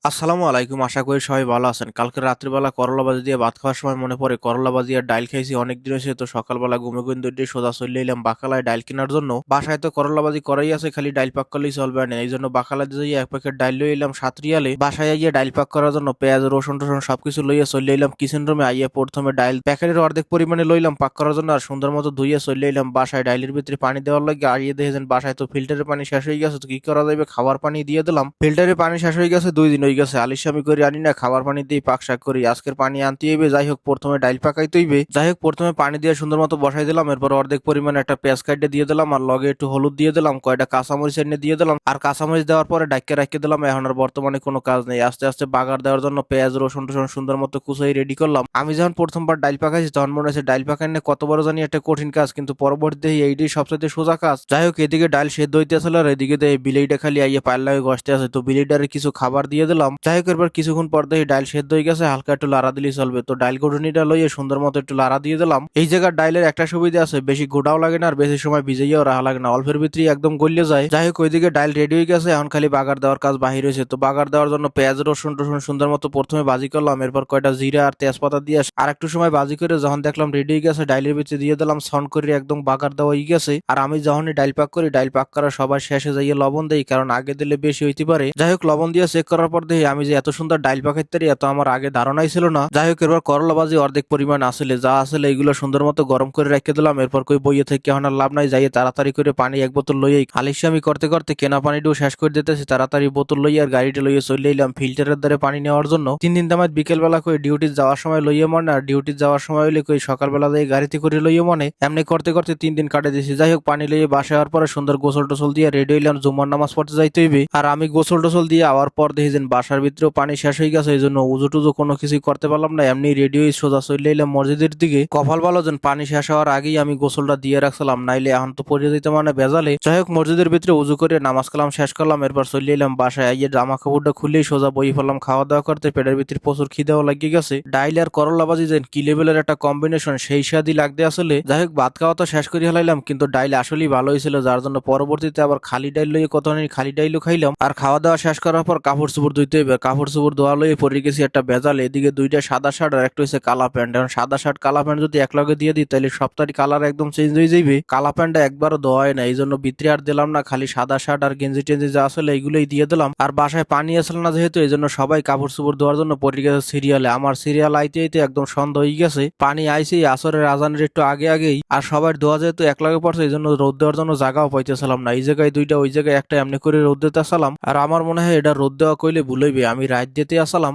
আসসালামু আলাইকুম। আশা করি সবাই ভালো আছেন। কালকে রাত্রিবেলা করলা ভাজি দিয়ে ভাত খাওয়ার সময় মনে পড়ে করলা ভাজি আর ডাইল খাইছি অনেকদিন হয়েছে। তো সকালবেলা ঘুমে ঘুম দিয়ে সোজা চলে এলাম বাকালায় ডাইল কেনার জন্য। বাসায় তো করলা ভাজি করাই আছে, খালি ডাইল পাক করলেই চলবে না। এই জন্য বাকালায় দিয়ে এক প্যাকেট ডাইল লই এলাম সাতরিয়ালে। বাসায় গিয়ে ডাইল পাক করার জন্য পেঁয়াজ রসুন টসুন সবকিছু লইয়া চলে এলাম কিচেন রুমে। আইয়া প্রথমে ডাইল প্যাকেটের অর্ধেক পরিমাণে লইলাম পাক করার জন্য, আর সুন্দর মতো ধুইয়া চলে এলাম বাসায় ডাইলের ভিতরে পানি দেওয়ার লাগে। আইয়ে দেখেছেন বাসায় তো ফিল্টারের পানি শেষ হয়ে গেছে। তো কি করা যাবে, খাবার পানি দিয়ে দিলাম। ফিল্টারের পানি শেষ হয়ে গেছে, 2 দিন হয়ে গেছে। আলিশামি করে আনি না, খাবার পানি দিয়ে পাক শাক করি। আজকের পানি আনতে হইবে। যাই হোক প্রথমে ডাইল পাকাইতে হইবে। যাই হোক প্রথমে পানি দিয়ে সুন্দর মতো বসাই দিলাম। এরপর অর্ধেক পরিমাণে একটা পেঁয়াজ কাটে দিয়ে দিলাম, আর লগে একটু হলুদ দিয়ে দিলাম, কয়টা কাঁচামরিচ এনে দিয়ে দিলাম। আর কাঁচামরিচ দেওয়ার পরে ডাইকে রাখিয়ে দিলাম। এখন আর বর্তমানে কোনো কাজ নেই। আস্তে আস্তে বাগার দেওয়ার জন্য পেঁয়াজ রসুন টসুন সুন্দর মতো কুচাই রেডি করলাম। আমি যখন প্রথমবার ডাইল পাকাইছি তখন মনে হচ্ছে ডাইল পাকাইনে কত বড় জানি একটা কঠিন কাজ, কিন্তু পরবর্তীতে এইটাই সবচেয়ে সোজা কাজ। যাই হোক এদিকে ডাইল সেদ্ধ হইতে আসলে, আর এদিকে বিলেইটা খালি আইয়ে পায়ের লাগে গসতে আছে। তো বিলেইটারে কিছু খাবার দিয়ে দিলাম। যাই হোক এরপর কিছুক্ষণ পর দেখি ডাইল সেদ্ধ হয়ে গেছে, হালকা একটু লাড়া দিলেই চলবে। তো ডাইল ঘুটুনিটা লইয়ে সুন্দর মতো একটু লাড়া দিয়ে দিলাম। এই জায়গার ডাইলের একটা সুবিধা আছে, বেশি গোটাও লাগে না আর বেশি সময় ভিজাইয়াও রাখা লাগে না, অল্পের ভিতরেই একদম গলিয়ে যায়। যাই হোক ওইদিকে ডাইল রেডি হয়ে গেছে, এখন খালি বাগার দেওয়ার কাজ বাহির হয়েছে। তো বাগার দেওয়ার জন্য পেঁয়াজ রসুন টসুন সুন্দর মতো প্রথমে ভাজি করলাম। এরপর কয়টা জিরা আর তেজপাতা দিয়ে আর একটু সময় ভাজি করে যখন দেখলাম রেডি হয়ে গেছে, ডাইলের ভিতরে দিয়ে দিলাম। সন করে একদম বাগার দেওয়া হয়ে গেছে। আর আমি যখনই ডাইল পাক করি, ডাইল পাক করার সবার শেষে যাইয়ে লবণ দেই, কারণ আগে দিলে বেশি হইতে পারে। যাই হোক লবণ দিয়ে চেক করার পর দেখি আমি যে এত সুন্দর ডাইল পাকাইতে পারি এত আমার আগে ধারণাই ছিল না। যাই হোক এরপর করলা ভাজি অর্ধেক পরিমাণ আসলে যা আসলে এগুলো সুন্দর মতো গরম করে রেখে দিলাম। এরপর কই বইয়ে থেকে এখন আর লাভ নাই, যাইয়ে তাড়াতাড়ি করে পানি এক বোতল লইয়াই আলিশামি করতে করতে কেনা পানিটাও শেষ করে দিতেছি। তাড়াতাড়ি বোতল লইয়া আর গাড়িটা লইয়ে চলে এলাম ফিল্টারের দ্বারে পানি নেওয়ার জন্য। 3 দিন দামাত বিকেল বেলা কই ডিউটি যাওয়ার সময় লইয়ে মনে, আর ডিউটি যাওয়ার সময় হইলে কই সকালবেলা যাই গাড়িতে করে লইয়ে মনে, এমনি করতে করতে 3 দিন কাটে দিয়েছি। যাই হোক পানি লইয়ে বাসায় হওয়ার পরে সুন্দর গোসল টোসল দিয়ে রেডি হইলাম, জুমার নামাজ পড়তে যাইতে হইবে। আর আমি গোসল টোসল দিয়ে আওয়ার পর দেখি যে বাসার ভিতরেও পানি শেষ হয়ে গেছে। এই জন্য উজু টুজু কোনো কিছুই করতে পারলাম না, এমনি রেডি হয়ে সোজা চলে এলাম মসজিদের দিকে। কপাল ভালো যেন পানি শেষ হওয়ার আগেই আমি গোসলটা দিয়ে রাখছিলাম, নাইলে এখন তো পড়ে দিতে মানে বেজালে। যাই হোক মসজিদের ভিতরে উজু করে নামাজ কালাম শেষ করলাম। এরপর চলে এলাম বাসায়। আইয়ে জামা কাপড়টা খুলেই সোজা বই ফেললাম খাওয়া দাওয়া করতে। পেটের ভিতরে প্রচুর খিদেও লাগিয়ে গেছে। ডাইল আর করলা ভাজি যেন কি লেভেলের একটা কম্বিনেশন, সেই স্বাদই লাগতে আসলে। যাই হোক ভাত খাওয়া তো শেষ করে হেলাইলাম, কিন্তু ডাইল আসলেই ভালো হয়েছিল, যার জন্য পরবর্তীতে আবার খালি ডাইল লইয়ে কত খালি ডাইলও খাইলাম। আর খাওয়া দাওয়া শেষ করার পর কাপড় চোপড় ধুইতে হবে। কাপড় চোপড় ধোয়া লইয়ে পরে গেছি একটা বেজাল। এদিকে 2টা সাদা শার্ট আর একটা হচ্ছে কালা প্যান্ট। এখন সাদা শার্ট কালা প্যান্ট যদি একলগে দিয়ে দিই তাহলে সপ্তাহের কালার একদম চেঞ্জ হয়ে যাবে। কালা প্যান্টটা একবারও ধোয়া হয় না, এই জন্য ভিতরে আর দিলাম না, খালি সাদা শার্ট আর গেঞ্জি টেঞ্জি যা আসলে এইগুলোই দিয়ে দিলাম। আর বাসায় পানি আসলে না যেহেতু, এই জন্য সবাই কাপড় চোপড় ধোয়ার জন্য পরে গেছে সিরিয়ালে। আমার সিরিয়াল আইতে আইতে একদম সন্ধ্যা হয়ে গেছে। পানি আইছে আসরের আজানের একটু আগে আগেই। আর সবার ধোয়া যেহেতু একলাগে পড়ছে, এই জন্য রোদ দেওয়ার জন্য জায়গাও পাইতেছিলাম না। এই জায়গায় 2টা ওই জায়গায় একটা এমনি করে রোদ দিতে আসলাম। আর আমার মনে হয় এটা রোদ দেওয়া কইলে ভুল হইবে, আমি রাত দিতে আসলাম।